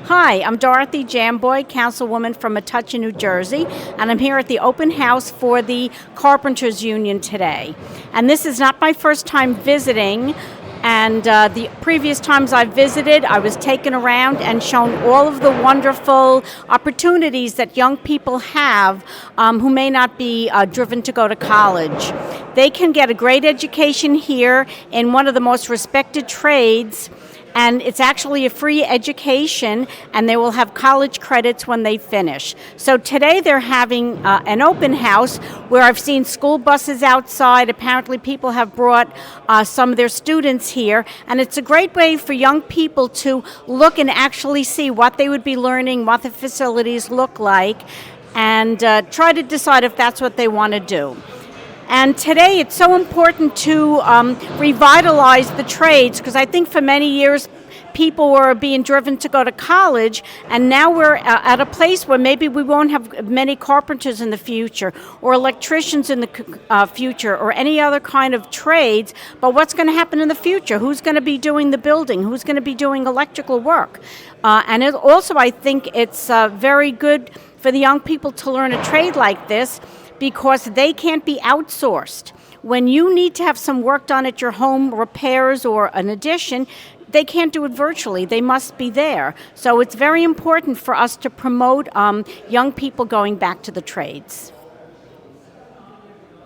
Hi, I'm Dorothy Giamboi, Councilwoman from Metuchen, New Jersey, and I'm here at the open house for the Carpenters Union today. And this is not my first time visiting, and the previous times I've visited, I was taken around and shown all of the wonderful opportunities that young people have who may not be driven to go to college. They can get a great education here in one of the most respected trades, and it's actually a free education, and they will have college credits when they finish. So today they're having an open house where I've seen school buses outside. Apparently people have brought some of their students here, and it's a great way for young people to look and actually see what they would be learning, what the facilities look like, and try to decide if that's what they want to do. And today it's so important to revitalize the trades, because I think for many years people were being driven to go to college, and now we're at a place where maybe we won't have many carpenters in the future, or electricians in the future, or any other kind of trades. But what's going to happen in the future? Who's going to be doing the building? Who's going to be doing electrical work? And also I think it's very good for the young people to learn a trade like this, because they can't be outsourced. When you need to have some work done at your home, repairs or an addition, they can't do it virtually. They must be there. So it's very important for us to promote young people going back to the trades.